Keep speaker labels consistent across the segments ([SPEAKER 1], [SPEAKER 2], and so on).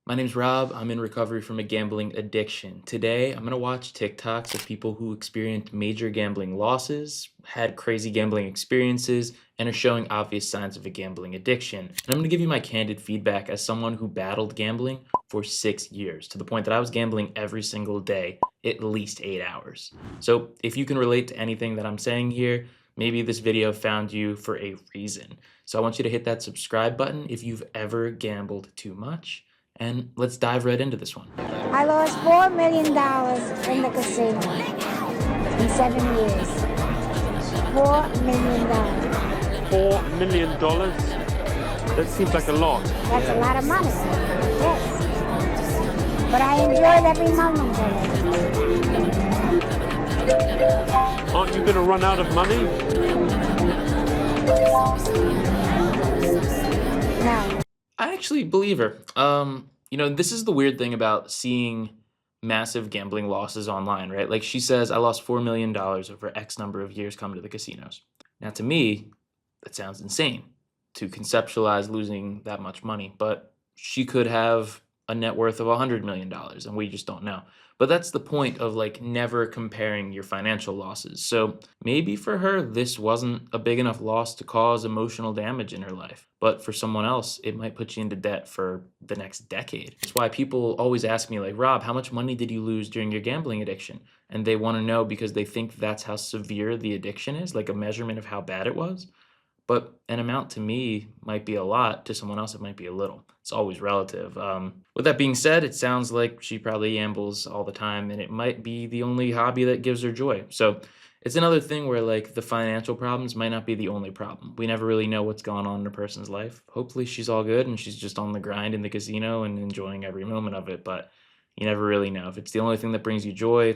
[SPEAKER 1] My name's Rob. I'm in recovery from a gambling addiction. Today, I'm going to watch TikToks of people who experienced major gambling losses, had crazy gambling experiences, and are showing obvious signs of a gambling addiction. And I'm going to give you my candid feedback as someone who battled gambling for 6 years, to the point that I was gambling every single day, at least 8 hours. So if you can relate to anything that I'm saying here, maybe this video found you for a reason. So I want you to hit that subscribe button if you've ever gambled too much. And let's dive right into this one.
[SPEAKER 2] I lost $4 million in the casino in 7 years. $4 million.
[SPEAKER 3] $4 million? That seems like a lot.
[SPEAKER 2] That's a lot of money. Yes. But I enjoyed every moment of it.
[SPEAKER 3] Aren't you going to run out of money?
[SPEAKER 2] No.
[SPEAKER 1] I actually believe her. This is the weird thing about seeing massive gambling losses online, right? Like she says, I lost $4 million over X number of years coming to the casinos. Now, to me, that sounds insane to conceptualize losing that much money, but she could have a net worth of $100 million and we just don't know. But that's the point of like never comparing your financial losses. So maybe for her, this wasn't a big enough loss to cause emotional damage in her life. But for someone else, it might put you into debt for the next decade. That's why people always ask me like, Rob, how much money did you lose during your gambling addiction? And they want to know because they think that's how severe the addiction is, like a measurement of how bad it was. But an amount to me might be a lot, to someone else it might be a little. It's always relative. With that being said, it sounds like she probably gambles all the time, and it might be the only hobby that gives her joy. So it's another thing where like the financial problems might not be the only problem. We never really know what's going on in a person's life. Hopefully she's all good and she's just on the grind in the casino and enjoying every moment of it, but you never really know. If it's the only thing that brings you joy,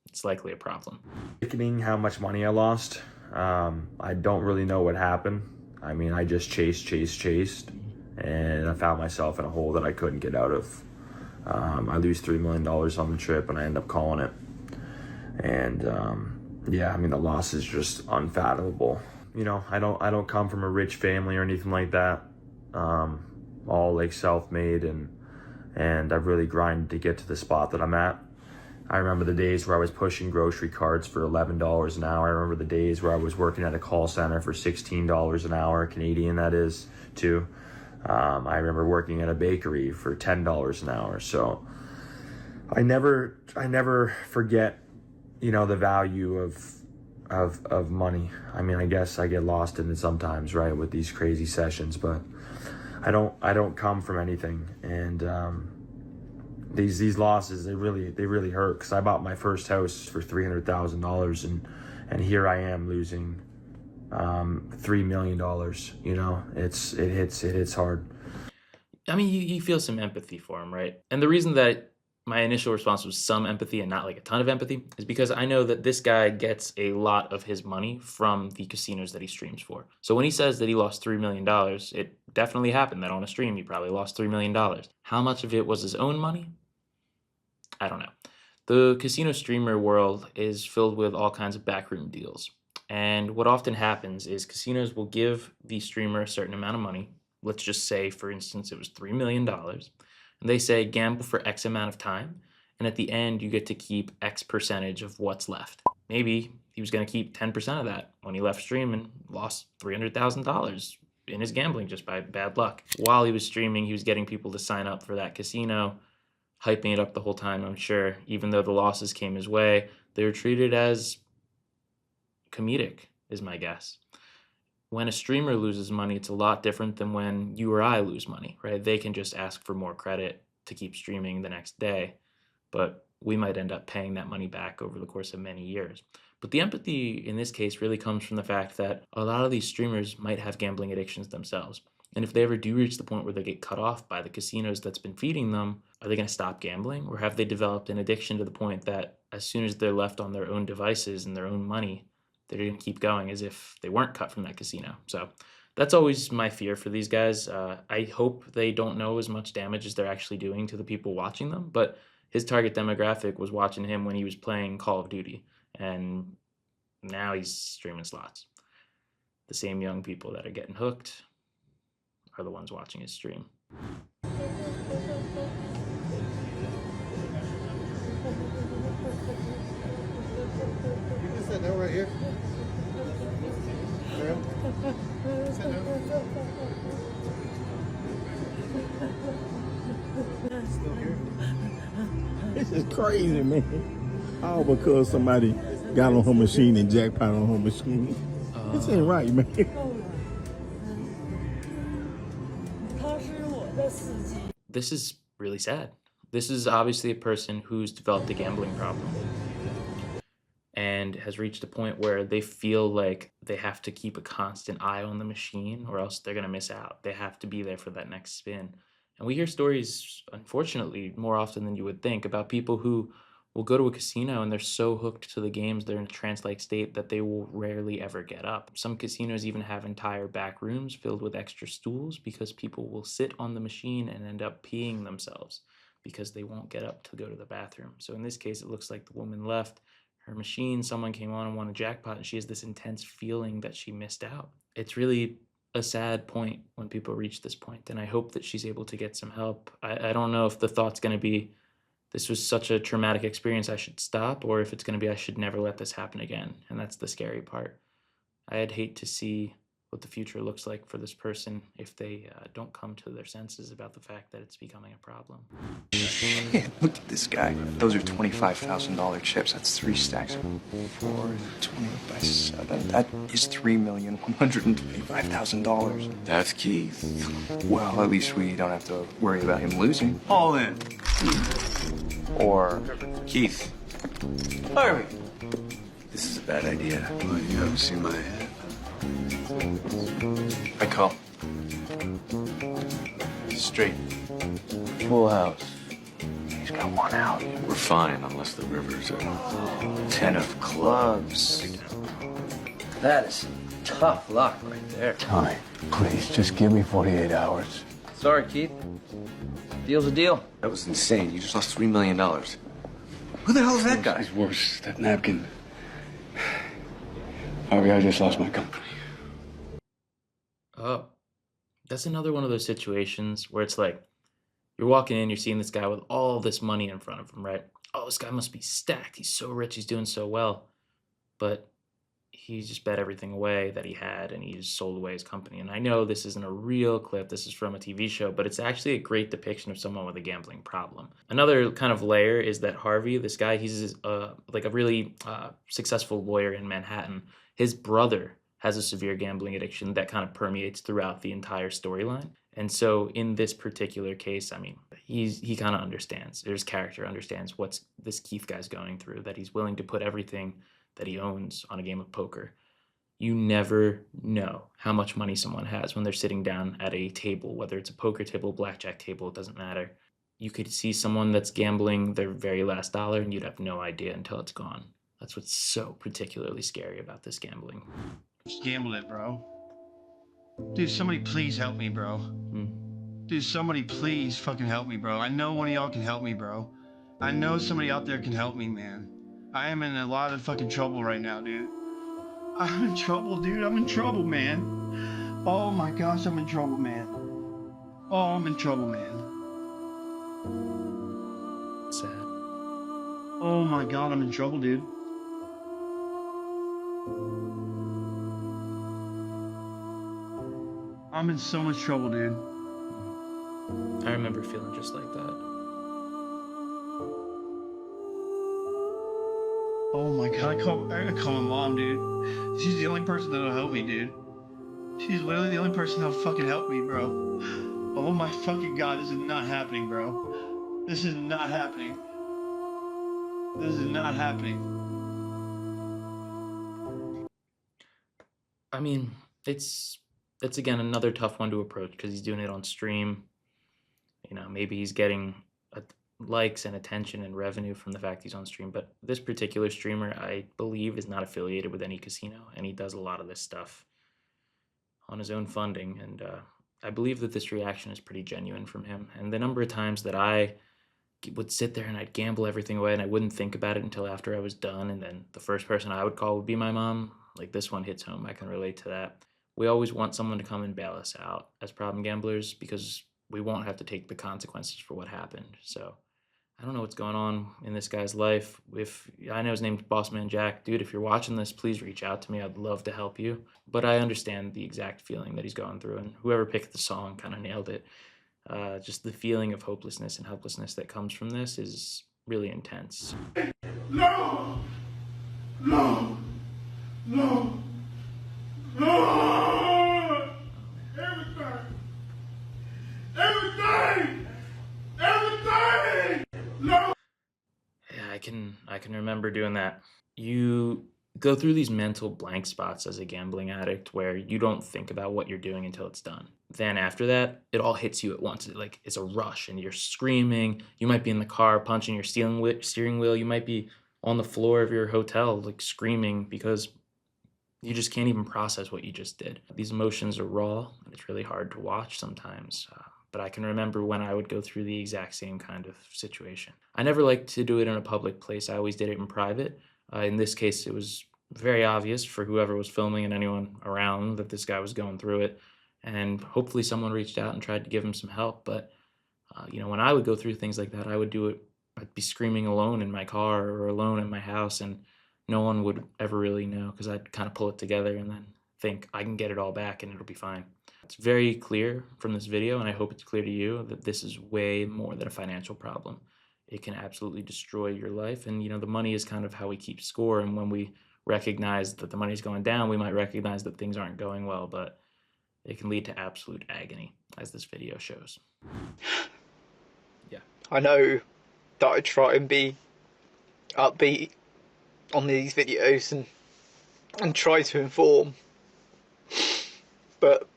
[SPEAKER 1] it's likely a problem.
[SPEAKER 4] Sickening how much money I lost. I don't really know what happened. I mean, I just chased, and I found myself in a hole that I couldn't get out of. I lose $3 million on the trip, and I end up calling it. And yeah, I mean, the loss is just unfathomable. You know, I don't come from a rich family or anything like that. All like self-made, and I've really grinded to get to the spot that I'm at. I remember the days where I was pushing grocery carts for $11 an hour. I remember the days where I was working at a call center for $16 an hour, Canadian that is, too. I remember working at a bakery for $10 an hour. So I never forget, you know, the value of money. I mean, I guess I get lost in it sometimes, right, with these crazy sessions, but I don't come from anything, and these losses, they really hurt, because I bought my first house for $300,000 and here I am losing $3 million. You know, it hits hard.
[SPEAKER 1] I mean, you feel some empathy for him, right? And the reason that my initial response was some empathy and not like a ton of empathy is because I know that this guy gets a lot of his money from the casinos that he streams for. So when he says that he lost $3 million, it definitely happened that on a stream he probably lost $3 million. How much of it was his own money? I don't know. The casino streamer world is filled with all kinds of backroom deals. And what often happens is casinos will give the streamer a certain amount of money. Let's just say, for instance, it was $3 million. And they say gamble for X amount of time. And at the end, you get to keep X percentage of what's left. Maybe he was going to keep 10% of that when he left stream and lost $300,000 in his gambling just by bad luck. While he was streaming, he was getting people to sign up for that casino, hyping it up the whole time, I'm sure. Even though the losses came his way, they were treated as comedic, is my guess. When a streamer loses money, it's a lot different than when you or I lose money, right? They can just ask for more credit to keep streaming the next day, but we might end up paying that money back over the course of many years. But the empathy in this case really comes from the fact that a lot of these streamers might have gambling addictions themselves. And if they ever do reach the point where they get cut off by the casinos that's been feeding them, are they going to stop gambling? Or have they developed an addiction to the point that as soon as they're left on their own devices and their own money, they're going to keep going as if they weren't cut from that casino? So that's always my fear for these guys. I hope they don't know as much damage as they're actually doing to the people watching them. But his target demographic was watching him when he was playing Call of Duty. And now he's streaming slots. The same young people that are getting hooked are the ones watching his stream.
[SPEAKER 5] This is crazy, man. All because somebody got on her machine and jackpot on her machine. This ain't right, man.
[SPEAKER 1] This is really sad. This is obviously a person who's developed a gambling problem and has reached a point where they feel like they have to keep a constant eye on the machine or else they're going to miss out. They have to be there for that next spin. And we hear stories, unfortunately, more often than you would think, about people who will go to a casino and they're so hooked to the games, they're in a trance-like state that they will rarely ever get up. Some casinos even have entire back rooms filled with extra stools because people will sit on the machine and end up peeing themselves because they won't get up to go to the bathroom. So in this case, it looks like the woman left her machine, someone came on and won a jackpot, and she has this intense feeling that she missed out. It's really a sad point when people reach this point, and I hope that she's able to get some help. I don't know if the thought's going to be, this was such a traumatic experience, I should stop, or if it's going to be, I should never let this happen again. And that's the scary part. I'd hate to see what the future looks like for this person if they don't come to their senses about the fact that it's becoming a problem.
[SPEAKER 6] Shit, look at this guy. Those are $25,000 chips. That's 3 stacks of 4, 20 by 7. That is $3,125,000.
[SPEAKER 7] That's Keith.
[SPEAKER 6] Well, at least we don't have to worry about him losing.
[SPEAKER 7] All in.
[SPEAKER 6] Or
[SPEAKER 7] Keith,
[SPEAKER 6] Harvey.
[SPEAKER 7] this is a bad idea. Well, you haven't seen my head.
[SPEAKER 6] I call.
[SPEAKER 7] Straight.
[SPEAKER 6] Full house. He's got 1 out.
[SPEAKER 7] We're fine unless the river's a
[SPEAKER 6] 10 of clubs.
[SPEAKER 8] That is tough luck right there.
[SPEAKER 9] Tommy, please, just give me 48 hours.
[SPEAKER 8] Sorry, Keith. Deal's a deal.
[SPEAKER 7] That was insane. You just lost $3 million. Who the hell is that guy?
[SPEAKER 9] It's worse, that napkin. Harvey, I just lost my company.
[SPEAKER 1] Oh, that's another one of those situations where it's like, you're walking in, you're seeing this guy with all this money in front of him, right? Oh, this guy must be stacked. He's so rich. He's doing so well. But he just bet everything away that he had, and he just sold away his company. And I know this isn't a real clip. This is from a TV show, but it's actually a great depiction of someone with a gambling problem. Another kind of layer is that Harvey, this guy, he's like a really successful lawyer in Manhattan. His brother has a severe gambling addiction that kind of permeates throughout the entire storyline. And so in this particular case, I mean, he kind of understands. His character understands what's this Keith guy's going through, that he's willing to put everything that he owns on a game of poker. You never know how much money someone has when they're sitting down at a table, whether it's a poker table, blackjack table, it doesn't matter. You could see someone that's gambling their very last dollar and you'd have no idea until it's gone. That's what's so particularly scary about this gambling.
[SPEAKER 10] Just gambled it, bro. Dude, somebody please help me, bro. Dude, somebody please fucking help me, bro. I know one of y'all can help me, bro. I know somebody out there can help me, man. I am in a lot of fucking trouble right now, dude. I'm in trouble, dude. I'm in trouble, man. Oh my gosh, I'm in trouble, man. Oh, I'm in trouble, man.
[SPEAKER 1] Sad.
[SPEAKER 10] Oh my god, I'm in trouble, dude. I'm in so much trouble, dude.
[SPEAKER 1] I remember feeling just like that.
[SPEAKER 10] Oh my god, I gotta call my mom, dude. She's the only person that'll help me, dude. She's literally the only person that'll fucking help me, bro. Oh my fucking god, this is not happening, bro. This is not happening. This is not happening.
[SPEAKER 1] I mean, it's again another tough one to approach because he's doing it on stream. You know, maybe he's getting likes and attention and revenue from the fact he's on stream, but this particular streamer, I believe, is not affiliated with any casino, and he does a lot of this stuff on his own funding, and I believe that this reaction is pretty genuine from him. And the number of times that I would sit there and I'd gamble everything away and I wouldn't think about it until after I was done, and then the first person I would call would be my mom. Like, this one hits home. I can relate to that. We always want someone to come and bail us out as problem gamblers because we won't have to take the consequences for what happened. So I don't know what's going on in this guy's life. If I know his name's Bossman Jack. Dude, if you're watching this, please reach out to me. I'd love to help you. But I understand the exact feeling that he's going through, and whoever picked the song kind of nailed it. Just the feeling of hopelessness and helplessness that comes from this is really intense.
[SPEAKER 5] No! No! No! No! Everything! Everything! Everything! No!
[SPEAKER 1] Yeah, I can remember doing that. You go through these mental blank spots as a gambling addict where you don't think about what you're doing until it's done. Then after that, it all hits you at once. Like it's a rush and you're screaming. You might be in the car punching your steering wheel. You might be on the floor of your hotel like screaming because you just can't even process what you just did. These emotions are raw and it's really hard to watch sometimes. But I can remember when I would go through the exact same kind of situation. I never liked to do it in a public place. I always did it in private. In this case, it was very obvious for whoever was filming and anyone around that this guy was going through it. And hopefully someone reached out and tried to give him some help. But, when I would go through things like that, I would do it, I'd be screaming alone in my car or alone in my house, and no one would ever really know because I'd kind of pull it together and then think I can get it all back and it'll be fine. It's very clear from this video, and I hope it's clear to you, that this is way more than a financial problem. It can absolutely destroy your life, and the money is kind of how we keep score, and when we recognize that the money's going down, we might recognize that things aren't going well, but it can lead to absolute agony, as this video shows. Yeah.
[SPEAKER 11] I know that I try and be upbeat on these videos and try to inform, but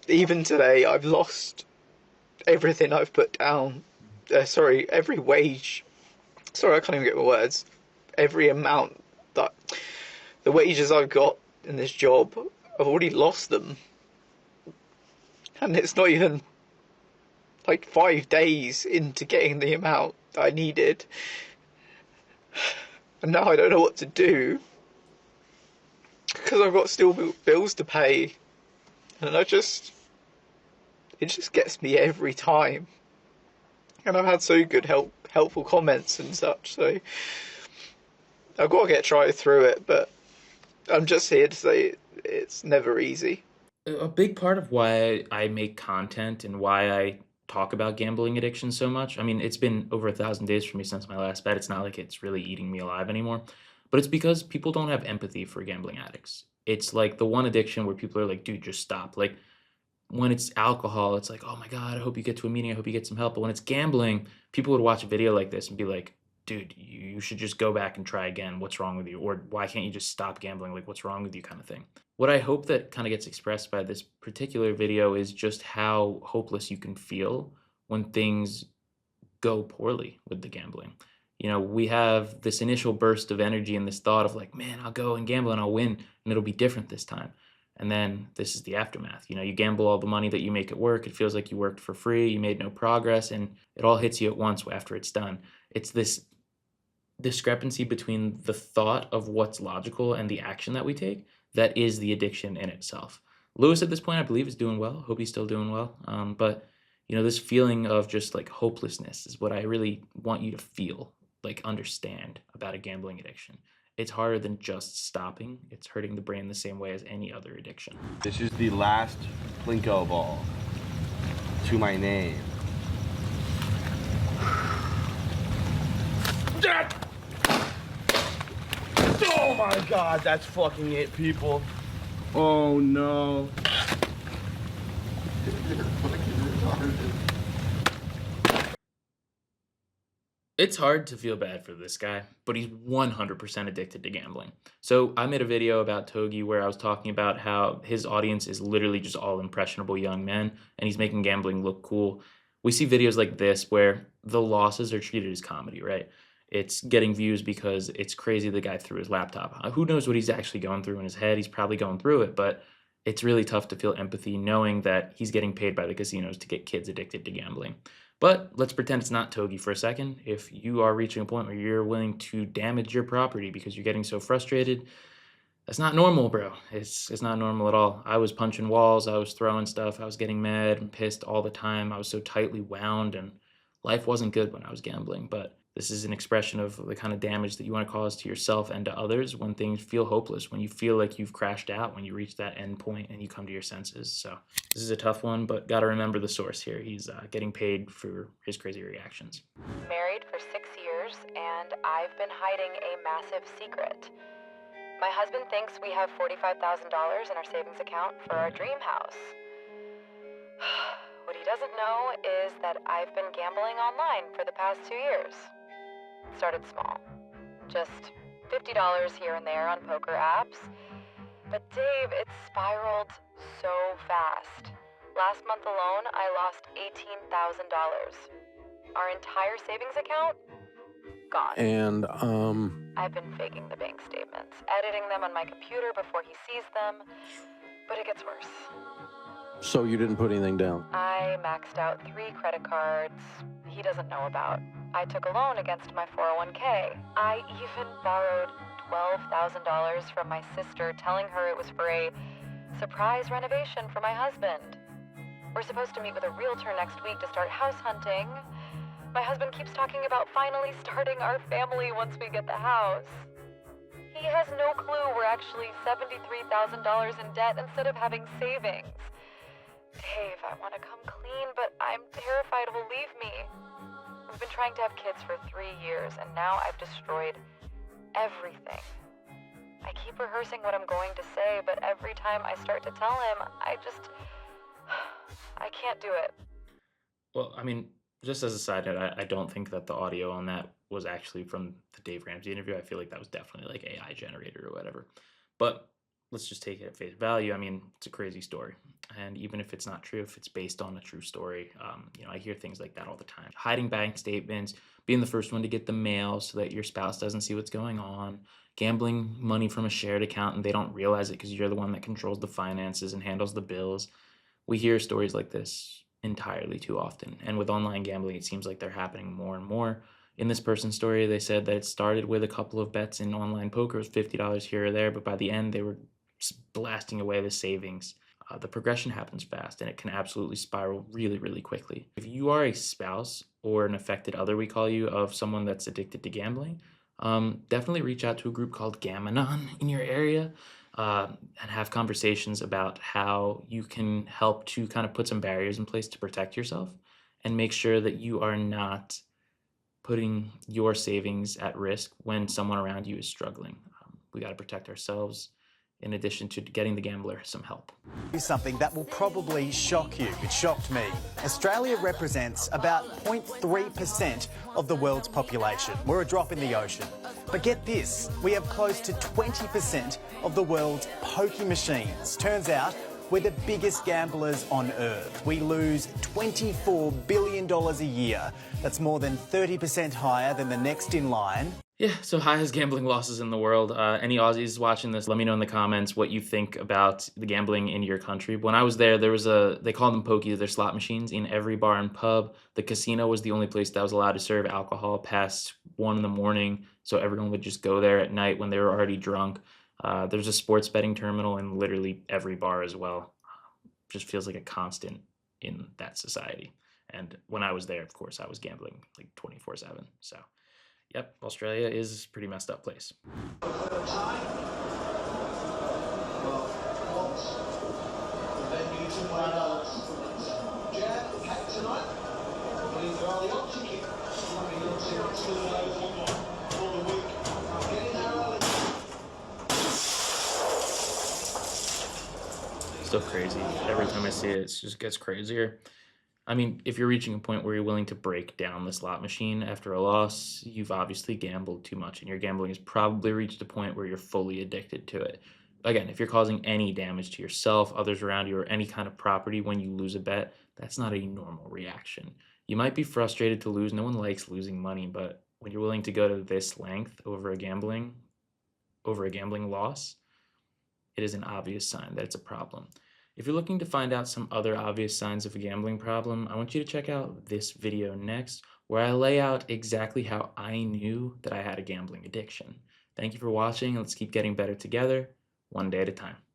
[SPEAKER 11] even today I've lost everything I've put down. Every wage. Sorry, I can't even get my words. Every amount that the wages I've got in this job, I've already lost them. And it's not even like 5 days into getting the amount that I needed. And now I don't know what to do because I've got still bills to pay. And it just gets me every time. And I've had so good helpful comments and such, so I've got to try through it, but I'm just here to say it's never easy.
[SPEAKER 1] A big part of why I make content and why I talk about gambling addiction so much, I mean, it's been over 1,000 days for me since my last bet. It's not like it's really eating me alive anymore, but it's because people don't have empathy for gambling addicts. It's like the one addiction where people are like, dude, just stop. Like, when it's alcohol, it's like, oh my God, I hope you get to a meeting. I hope you get some help. But when it's gambling, people would watch a video like this and be like, dude, you should just go back and try again. What's wrong with you? Or why can't you just stop gambling? Like, what's wrong with you kind of thing. What I hope that kind of gets expressed by this particular video is just how hopeless you can feel when things go poorly with the gambling. We have this initial burst of energy and this thought of like, man, I'll go and gamble and I'll win and it'll be different this time. And then this is the aftermath. You gamble all the money that you make at work. It feels like you worked for free. You made no progress, and it all hits you at once after it's done. It's this discrepancy between the thought of what's logical and the action that we take that is the addiction in itself. Lewis at this point, I believe, is doing well. Hope he's still doing well. But this feeling of just like hopelessness is what I really want you to feel, like understand about a gambling addiction. It's harder than just stopping. It's hurting the brain the same way as any other addiction.
[SPEAKER 12] This is the last Plinko ball to my name. Oh my God, that's fucking it, people. Oh no.
[SPEAKER 1] It's hard to feel bad for this guy, but he's 100% addicted to gambling. So I made a video about Togei where I was talking about how his audience is literally just all impressionable young men, and he's making gambling look cool. We see videos like this where the losses are treated as comedy, right? It's getting views because it's crazy the guy threw his laptop. Who knows what he's actually going through in his head? He's probably going through it, but it's really tough to feel empathy knowing that he's getting paid by the casinos to get kids addicted to gambling. But let's pretend it's not Togei for a second. If you are reaching a point where you're willing to damage your property because you're getting so frustrated, that's not normal, bro. It's not normal at all. I was punching walls, I was throwing stuff, I was getting mad and pissed all the time. I was so tightly wound and life wasn't good when I was gambling. But this is an expression of the kind of damage that you want to cause to yourself and to others when things feel hopeless, when you feel like you've crashed out, when you reach that end point and you come to your senses. So this is a tough one, but got to remember the source here. He's getting paid for his crazy reactions.
[SPEAKER 13] Married for 6 years. years, and I've been hiding a massive secret. My husband thinks we have $45,000 in our savings account for our dream house. What he doesn't know is that I've been gambling online for the past 2 years. Started small. Just $50 here and there on poker apps. But Dave, it spiraled so fast. Last month alone, I lost $18,000. Our entire savings account? Gone.
[SPEAKER 14] And,
[SPEAKER 13] I've been faking the bank statements, editing them on my computer before he sees them, but it gets worse.
[SPEAKER 14] so you didn't put anything down?
[SPEAKER 13] I maxed out 3 credit cards he doesn't know about. I took a loan against my 401k. I even borrowed $12,000 from my sister, telling her it was for a surprise renovation for my husband. We're supposed to meet with a realtor next week to start house hunting. My husband keeps talking about finally starting our family once we get the house. He has no clue we're actually $73,000 in debt instead of having savings. Dave, I want to come clean, but I'm terrified he'll leave me. We've been trying to have kids for 3 years, and now I've destroyed everything. I keep rehearsing what I'm going to say, but every time I start to tell him, I can't do it.
[SPEAKER 1] Well, I mean, just as a side note, I don't think that the audio on that was actually from the Dave Ramsey interview. I feel like that was definitely like AI generated or whatever. But let's just take it at face value. I mean, it's a crazy story. And even if it's not true, if it's based on a true story, I hear things like that all the time. Hiding bank statements, being the first one to get the mail so that your spouse doesn't see what's going on, gambling money from a shared account and they don't realize it because you're the one that controls the finances and handles the bills. We hear stories like this entirely too often. And with online gambling, it seems like they're happening more and more. In this person's story, they said that it started with a couple of bets in online poker, it was $50 here or there, but by the end, they were blasting away the savings. The progression happens fast, and it can absolutely spiral really, really quickly. If you are a spouse or an affected other, we call you, of someone that's addicted to gambling, definitely reach out to a group called Gamanon in your area and have conversations about how you can help to kind of put some barriers in place to protect yourself and make sure that you are not putting your savings at risk when someone around you is struggling. We got to protect ourselves in addition to getting the gambler some help.
[SPEAKER 15] Something that will probably shock you. It shocked me. Australia represents about 0.3% of the world's population. We're a drop in the ocean. But get this, we have close to 20% of the world's pokie machines. Turns out we're the biggest gamblers on Earth. We lose $24 billion a year. That's more than 30% higher than the next in line.
[SPEAKER 1] Yeah, so highest gambling losses in the world. Any Aussies watching this, let me know in the comments what you think about the gambling in your country. When I was there, they called them pokies, they're slot machines in every bar and pub. The casino was the only place that was allowed to serve alcohol past 1 in the morning, so everyone would just go there at night when they were already drunk. There's a sports betting terminal in literally every bar as well. Just feels like a constant in that society. And when I was there, of course, I was gambling like 24/7, so. Yep, Australia is a pretty messed up place. Still crazy. Every time I see it, it just gets crazier. I mean, if you're reaching a point where you're willing to break down the slot machine after a loss, you've obviously gambled too much, and your gambling has probably reached a point where you're fully addicted to it. Again, if you're causing any damage to yourself, others around you, or any kind of property when you lose a bet, that's not a normal reaction. You might be frustrated to lose. No one likes losing money, but when you're willing to go to this length over a gambling loss, it is an obvious sign that it's a problem. If you're looking to find out some other obvious signs of a gambling problem, I want you to check out this video next, where I lay out exactly how I knew that I had a gambling addiction. Thank you for watching, and let's keep getting better together, one day at a time.